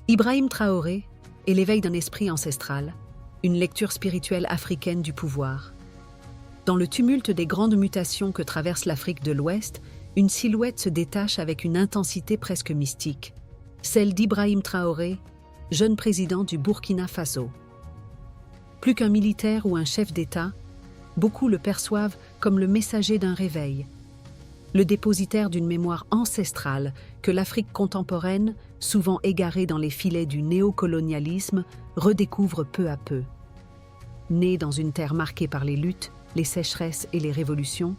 Ibrahim Traoré est l'éveil d'un esprit ancestral, une lecture spirituelle africaine du pouvoir. Dans le tumulte des grandes mutations que traverse l'Afrique de l'Ouest, une silhouette se détache avec une intensité presque mystique, celle d'Ibrahim Traoré, jeune président du Burkina Faso. Plus qu'un militaire ou un chef d'État, beaucoup le perçoivent comme le messager d'un réveil, le dépositaire d'une mémoire ancestrale que l'Afrique contemporaine, souvent égarée dans les filets du néocolonialisme, redécouvre peu à peu. Né dans une terre marquée par les luttes, les sécheresses et les révolutions,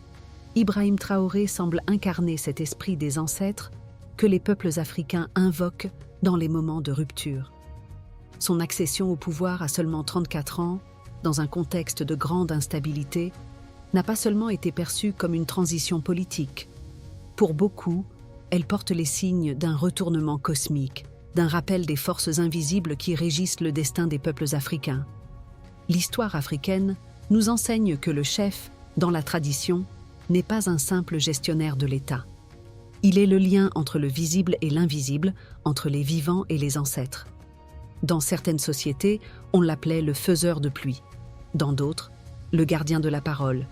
Ibrahim Traoré semble incarner cet esprit des ancêtres que les peuples africains invoquent dans les moments de rupture. Son accession au pouvoir à seulement 34 ans, dans un contexte de grande instabilité, n'a pas seulement été perçue comme une transition politique. Pour beaucoup, elle porte les signes d'un retournement cosmique, d'un rappel des forces invisibles qui régissent le destin des peuples africains. L'histoire africaine nous enseigne que le chef, dans la tradition, n'est pas un simple gestionnaire de l'État. Il est le lien entre le visible et l'invisible, entre les vivants et les ancêtres. Dans certaines sociétés, on l'appelait le faiseur de pluie. Dans d'autres, le gardien de la parole.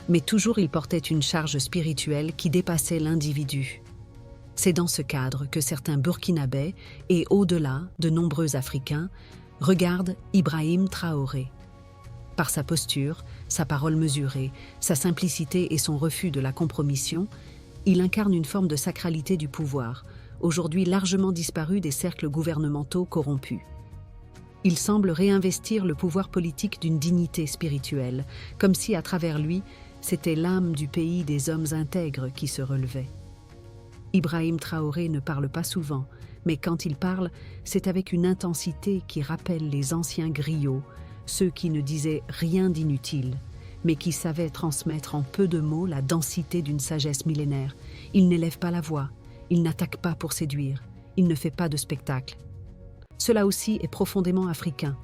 Mais toujours il portait une charge spirituelle qui dépassait l'individu. C'est dans ce cadre que certains Burkinabés, et au-delà de nombreux Africains, regardent Ibrahim Traoré. Par sa posture, sa parole mesurée, sa simplicité et son refus de la compromission, il incarne une forme de sacralité du pouvoir, aujourd'hui largement disparue des cercles gouvernementaux corrompus. Il semble réinvestir le pouvoir politique d'une dignité spirituelle, comme si à travers lui, c'était l'âme du pays des hommes intègres qui se relevait. Ibrahim Traoré ne parle pas souvent, mais quand il parle, c'est avec une intensité qui rappelle les anciens griots, ceux qui ne disaient rien d'inutile, mais qui savaient transmettre en peu de mots la densité d'une sagesse millénaire. Il n'élève pas la voix, il n'attaque pas pour séduire, il ne fait pas de spectacle. Cela aussi est profondément africain.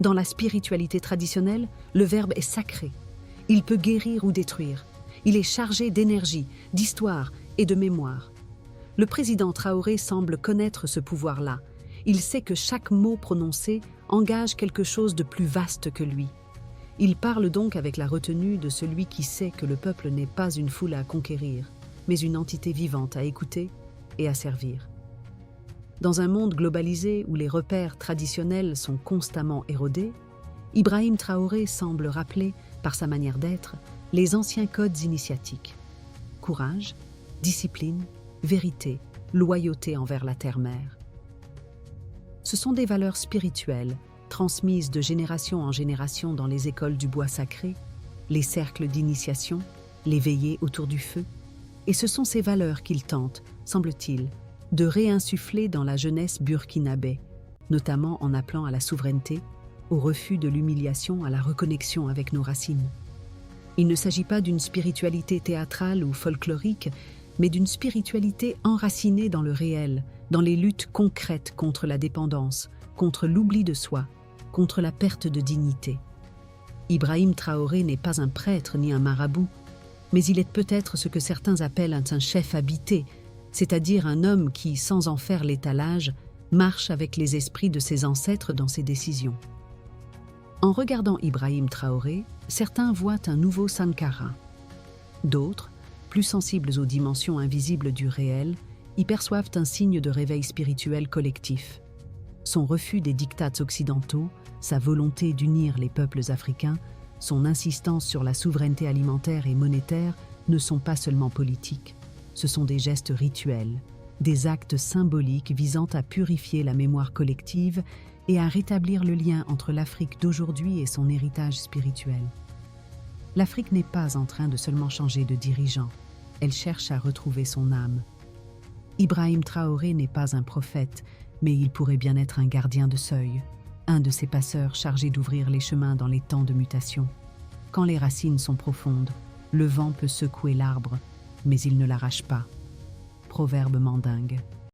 Dans la spiritualité traditionnelle, le verbe est sacré. Il peut guérir ou détruire. Il est chargé d'énergie, d'histoire et de mémoire. Le président Traoré semble connaître ce pouvoir-là. Il sait que chaque mot prononcé engage quelque chose de plus vaste que lui. Il parle donc avec la retenue de celui qui sait que le peuple n'est pas une foule à conquérir, mais une entité vivante à écouter et à servir. Dans un monde globalisé où les repères traditionnels sont constamment érodés, Ibrahim Traoré semble rappeler, par sa manière d'être, les anciens codes initiatiques. Courage, discipline, vérité, loyauté envers la terre-mère. Ce sont des valeurs spirituelles, transmises de génération en génération dans les écoles du bois sacré, les cercles d'initiation, les veillées autour du feu. Et ce sont ces valeurs qu'il tente, semble-t-il, de réinsuffler dans la jeunesse burkinabé, notamment en appelant à la souveraineté, au refus de l'humiliation, à la reconnexion avec nos racines. Il ne s'agit pas d'une spiritualité théâtrale ou folklorique, mais d'une spiritualité enracinée dans le réel, dans les luttes concrètes contre la dépendance, contre l'oubli de soi, contre la perte de dignité. Ibrahim Traoré n'est pas un prêtre ni un marabout, mais il est peut-être ce que certains appellent un chef habité, c'est-à-dire un homme qui, sans en faire l'étalage, marche avec les esprits de ses ancêtres dans ses décisions. En regardant Ibrahim Traoré, certains voient un nouveau Sankara. D'autres, plus sensibles aux dimensions invisibles du réel, y perçoivent un signe de réveil spirituel collectif. Son refus des diktats occidentaux, sa volonté d'unir les peuples africains, son insistance sur la souveraineté alimentaire et monétaire ne sont pas seulement politiques. Ce sont des gestes rituels, des actes symboliques visant à purifier la mémoire collective et à rétablir le lien entre l'Afrique d'aujourd'hui et son héritage spirituel. L'Afrique n'est pas en train de seulement changer de dirigeant, elle cherche à retrouver son âme. Ibrahim Traoré n'est pas un prophète, mais il pourrait bien être un gardien de seuil, un de ces passeurs chargés d'ouvrir les chemins dans les temps de mutation. Quand les racines sont profondes, le vent peut secouer l'arbre, mais il ne l'arrache pas. Proverbe mandingue.